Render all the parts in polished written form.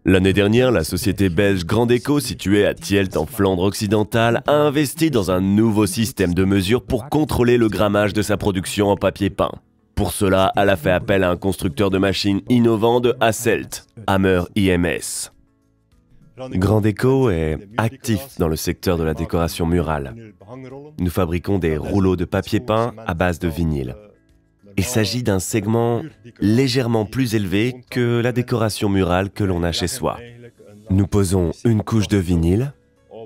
L'année dernière, la société belge Grandeco, située à Tielt en Flandre occidentale, a investi dans un nouveau système de mesure pour contrôler le grammage de sa production en papier peint. Pour cela, elle a fait appel à un constructeur de machines innovant de Hasselt, Hammer IMS. Grandeco est actif dans le secteur de la décoration murale. Nous fabriquons des rouleaux de papier peint à base de vinyle. Il s'agit d'un segment légèrement plus élevé que la décoration murale que l'on a chez soi. Nous posons une couche de vinyle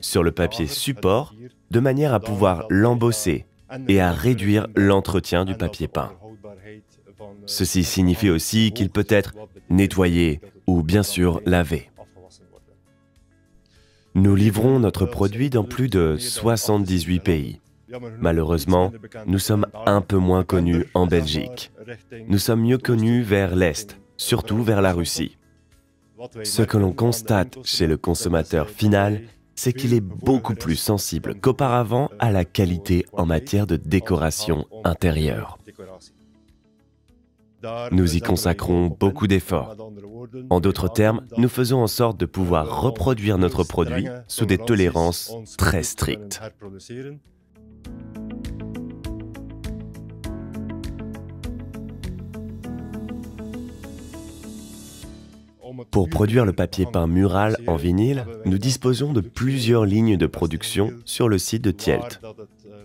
sur le papier support de manière à pouvoir l'embosser et à réduire l'entretien du papier peint. Ceci signifie aussi qu'il peut être nettoyé ou bien sûr lavé. Nous livrons notre produit dans plus de 78 pays. Malheureusement, nous sommes un peu moins connus en Belgique. Nous sommes mieux connus vers l'Est, surtout vers la Russie. Ce que l'on constate chez le consommateur final, c'est qu'il est beaucoup plus sensible qu'auparavant à la qualité en matière de décoration intérieure. Nous y consacrons beaucoup d'efforts. En d'autres termes, nous faisons en sorte de pouvoir reproduire notre produit sous des tolérances très strictes. Pour produire le papier peint mural en vinyle, nous disposons de plusieurs lignes de production sur le site de Tielt,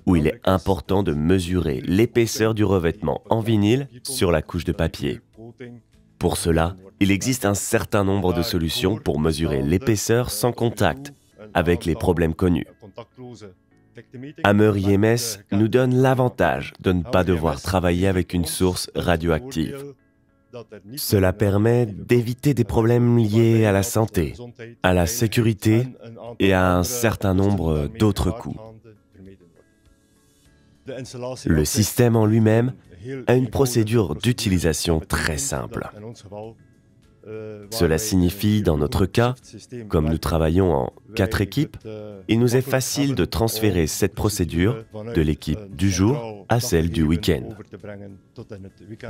où il est important de mesurer l'épaisseur du revêtement en vinyle sur la couche de papier. Pour cela, il existe un certain nombre de solutions pour mesurer l'épaisseur sans contact, avec les problèmes connus. Hammer IMS nous donne l'avantage de ne pas devoir travailler avec une source radioactive. Cela permet d'éviter des problèmes liés à la santé, à la sécurité et à un certain nombre d'autres coûts. Le système en lui-même a une procédure d'utilisation très simple. Cela signifie, dans notre cas, comme nous travaillons en 4 équipes, il nous est facile de transférer cette procédure de l'équipe du jour à celle du week-end.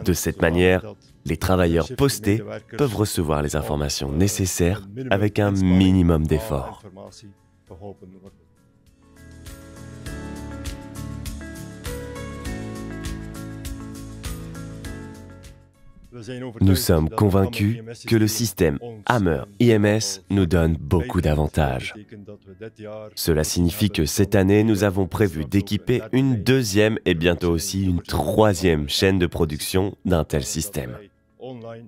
De cette manière, les travailleurs postés peuvent recevoir les informations nécessaires avec un minimum d'effort. Nous sommes convaincus que le système Hammer IMS nous donne beaucoup d'avantages. Cela signifie que cette année, nous avons prévu d'équiper une deuxième et bientôt aussi une troisième chaîne de production d'un tel système.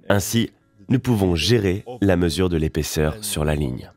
Ainsi, nous pouvons gérer la mesure de l'épaisseur sur la ligne.